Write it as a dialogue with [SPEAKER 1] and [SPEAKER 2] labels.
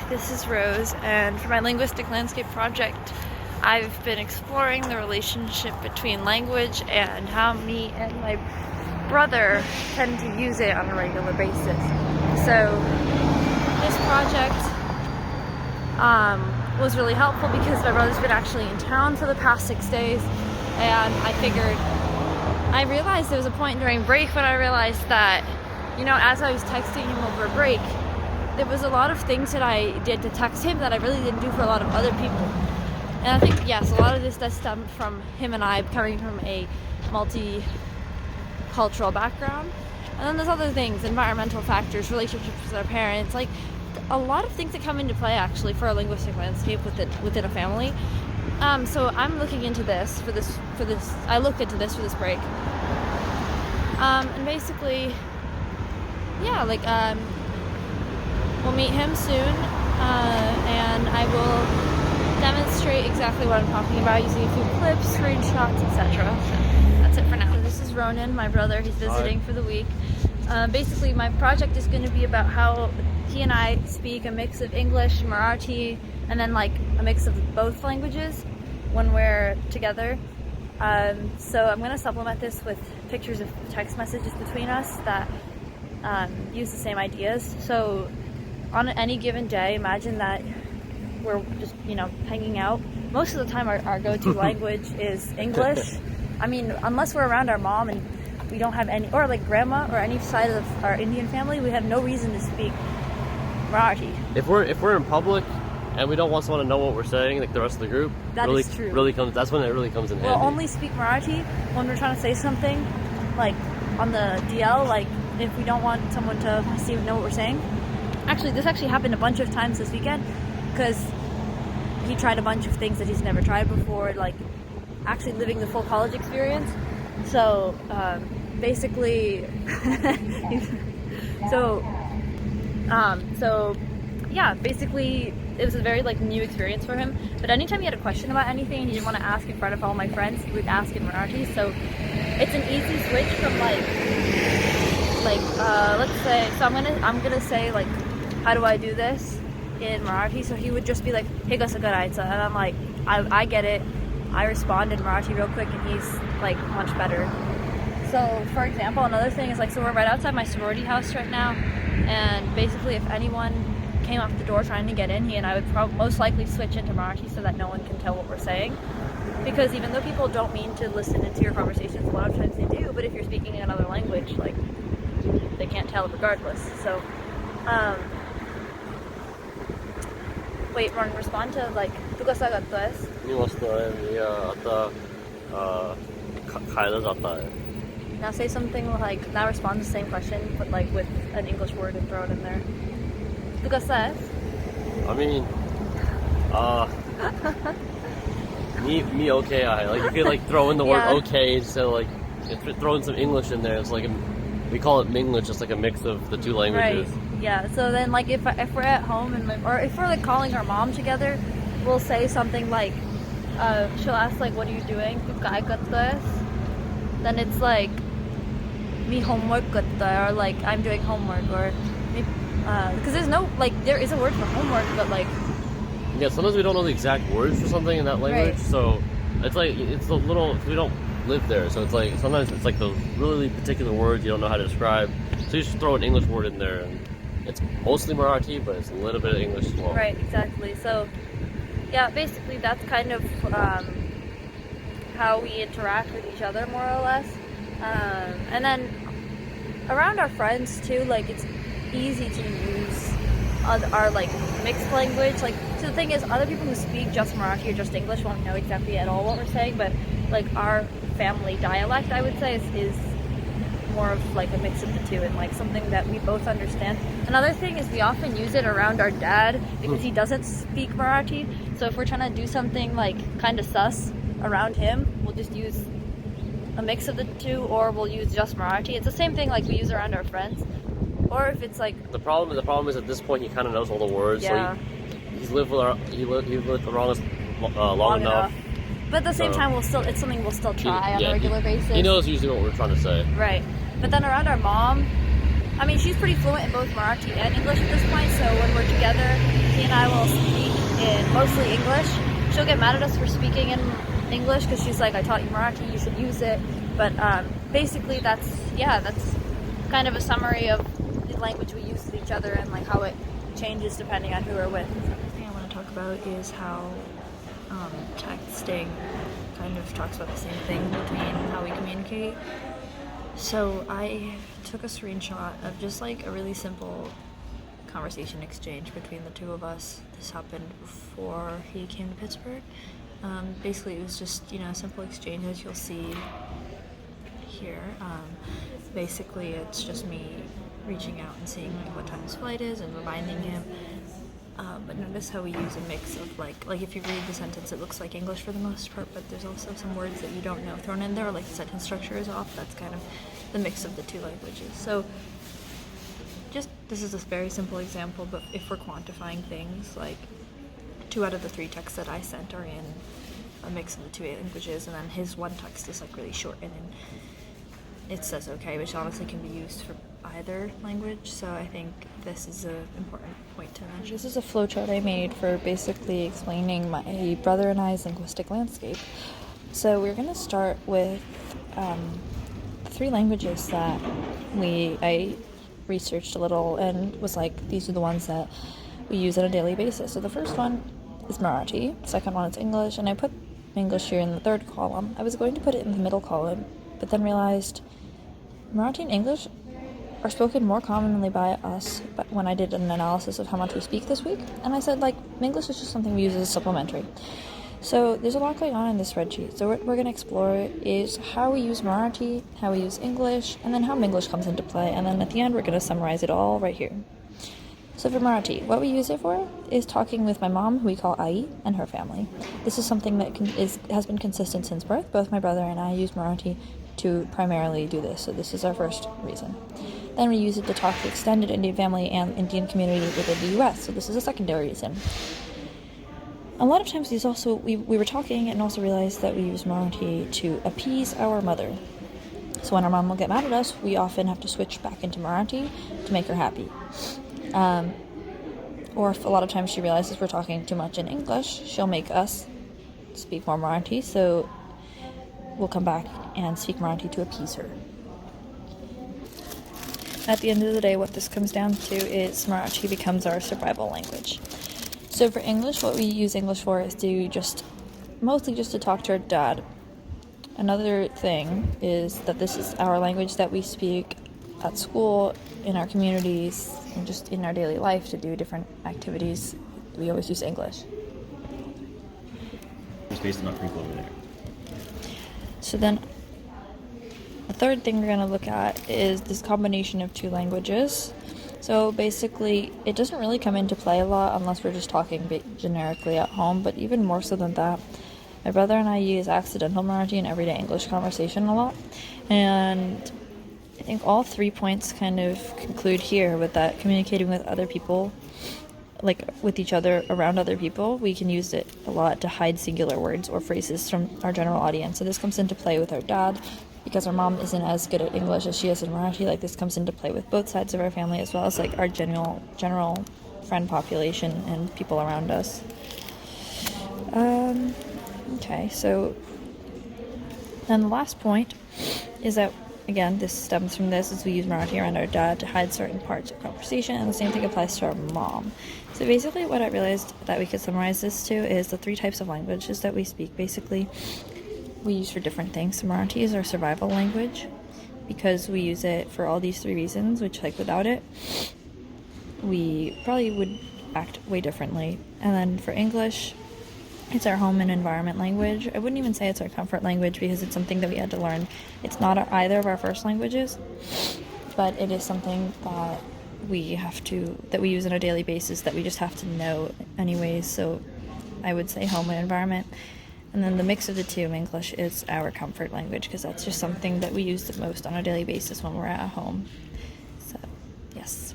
[SPEAKER 1] this is Rose, and for my Linguistic Landscape project, I've been exploring the relationship between language and how me and my brother tend to use it on a regular basis. So this project was really helpful because my brother's been actually in town for the past 6 days, and I realized there was a point during break when I realized that, as I was texting him over break, there was a lot of things that I did to text him that I really didn't do for a lot of other people. And I think, yes, a lot of this does stem from him and I coming from a multicultural background. And then there's other things, environmental factors, relationships with our parents, like a lot of things that come into play actually for a linguistic landscape within a family. So I'm looking into this for this. I looked into this for this break. And basically, we'll meet him soon, and I will demonstrate exactly what I'm talking about using a few clips, screenshots, etc. So that's it for now. So this is Ronan, my brother. He's visiting for the week. Basically, my project is going to be about how he and I speak a mix of English, Marathi, and then like a mix of both languages when we're together. So I'm going to supplement this with pictures of text messages between us that use the same ideas. So on any given day, imagine that we're just, hanging out. Most of the time our go-to language is English. I mean, unless we're around our mom and we don't have any, or like grandma or any side of our Indian family, we have no reason to speak Marathi.
[SPEAKER 2] If we're in public and we don't want someone to know what we're saying, like the rest of the group,
[SPEAKER 1] that's true.
[SPEAKER 2] That's when it really comes in handy.
[SPEAKER 1] We'll only speak Marathi when we're trying to say something, like on the DL, like if we don't want someone to know what we're saying. Actually, this happened a bunch of times this weekend because he tried a bunch of things that he's never tried before, like actually living the full college experience. So basically, basically it was a very new experience for him. But anytime he had a question about anything and he didn't want to ask in front of all my friends, he would ask in Marathi. So it's an easy switch from let's say, so I'm gonna say how do I do this in Marathi? So he would just be like, hey, kasa karaycha? And I'm like, I get it. I respond in Marathi real quick, and he's much better. So for example, another thing is so we're right outside my sorority house right now, and basically if anyone came up the door trying to get in, he and I would most likely switch into Marathi so that no one can tell what we're saying. Because even though people don't mean to listen into your conversations, a lot of times they do, but if you're speaking in another language, they can't tell regardless. So wait, Ronan, respond to तू कसा करतोयस?
[SPEAKER 2] मी मस्त आहे. मी आता खायला जात आहे.
[SPEAKER 1] Now say something now respond to the same question, but with an English word and throw it in there. तू कसा आहेस?
[SPEAKER 2] I mean, me okay. You could throw in the word okay, so throw in some English in there. It's we call it Minglish, just a mix of the two languages.
[SPEAKER 1] Right. Yeah. So then if we're at home or if we're calling our mom together, we'll say something she'll ask what are you doing? तू काय करतोयस? Then it's me homework करता है, or I'm doing homework, or because there's no there is a word for homework, but
[SPEAKER 2] yeah, sometimes we don't know the exact words for something in that language, right. So it's it's a little, we don't live there, so it's sometimes it's the really particular words you don't know how to describe, so you just throw an English word in there, and it's mostly Marathi, but it's a little bit of English as well.
[SPEAKER 1] Right, exactly. So yeah, basically that's kind of how we interact with each other, more or less. And then around our friends too, it's easy to use our mixed language. So the thing is, other people who speak just Marathi or just English won't know exactly at all what we're saying, but our family dialect, I would say, is more of a mix of the two, and something that we both understand. Another thing is we often use it around our dad because he doesn't speak Marathi. So if we're trying to do something kind of sus around him, we'll just use a mix of the two, or we'll use just Marathi. It's the same thing we use around our friends. Or if it's
[SPEAKER 2] the problem is at this point he kind of knows all the words.
[SPEAKER 1] Yeah.
[SPEAKER 2] So he's lived with around us long enough.
[SPEAKER 1] But at the same time, it's something we'll still try on a regular basis.
[SPEAKER 2] He knows usually what we're trying to say.
[SPEAKER 1] Right. But then around our mom, I mean, she's pretty fluent in both Marathi and English at this point, so when we're together, he and I will speak in mostly English. She'll get mad at us for speaking in English because she's like, I taught you Marathi, you should use it. But basically that's kind of a summary of the language we use with each other and like how it changes depending on who we're with. The other thing I want to talk about is how texting kind of talks about the same thing between how we communicate. So I took a screenshot of just like a really simple conversation exchange between the two of us. This happened before he came to Pittsburgh. Basically it was just, you know, a simple exchange as you'll see here. Basically it's just me reaching out and seeing like what time his flight is and reminding him. But notice how we use a mix of like if you read the sentence it looks like English for the most part, but there's also some words that you don't know thrown in there, or like the sentence structure is off. That's kind of the mix of the two languages. So this is a very simple example, but if we're quantifying things, like 2 out of the 3 texts that I sent are in a mix of the 2 languages, and then his one text is like really short and it says okay, which honestly can be used for either language. So I think this is an important point to mention. This is a flowchart I made for basically explaining my brother and I's linguistic landscape. So we're going to start with 3 languages that I researched a little and was like, these are the ones that we use on a daily basis. So the first one is Marathi, the second one is English, and I put English here in the 3rd column. I was going to put it in the middle column, but then realized Marathi and English are spoken more commonly by us, but when I did an analysis of how much we speak this week, and I said like English is just something we use as a supplementary. So there's a lot going on in this spreadsheet. So what we're going to explore is how we use Marathi, how we use English, and then how English comes into play, and then at the end we're going to summarize it all right here. So for Marathi, what we use it for is talking with my mom, who we call Ai, and her family. This is something that has been consistent since birth. Both my brother and I use Marathi to primarily do this, so this is our first reason. Then we use it to talk to extended Indian family and Indian community within the US, so this is a secondary reason. A lot of times we were talking and also realized that we use Marathi to appease our mother. So when our mom will get mad at us, we often have to switch back into Marathi to make her happy. Or if a lot of times she realizes we're talking too much in English, she'll make us speak more Marathi, so we'll come back and speak Marathi to appease her. At the end of the day, what this comes down to is Marathi becomes our survival language. So for English, what we use English for is mostly just to talk to our dad. Another thing is that this is our language that we speak at school, in our communities, and just in our daily life to do different activities. We always use English.
[SPEAKER 2] There's space to not crinkle over there.
[SPEAKER 1] So then the third thing we're going to look at is this combination of 2 languages. So basically, it doesn't really come into play a lot unless we're just talking generically at home, but even more so than that, my brother and I use accidental Marathi in everyday English conversation a lot, and I think all 3 points kind of conclude here with that communicating with other people, like with each other around other people, we can use it a lot to hide singular words or phrases from our general audience. So this comes into play with our dad, because our mom isn't as good at English as she is in Marathi. Like this comes into play with both sides of our family, as well as like our general friend population and people around us. Okay, so then the last point is that, again, this stems from this, is we use Marathi around our dad to hide certain parts of conversation, and the same thing applies to our mom. So basically what I realized that we could summarize this to is the 3 types of languages that we speak. Basically, we use for different things. So Marathi is our survival language because we use it for all these 3 reasons, which like without it, we probably would act way differently. And then for English, it's our home and environment language. I wouldn't even say it's our comfort language because it's something that we had to learn. It's not either of our first languages, but it is something that we use on a daily basis that we just have to know anyways. So I would say home and environment. And then the mix of the 2, English, is our comfort language because that's just something that we use the most on a daily basis when we're at home. So, yes.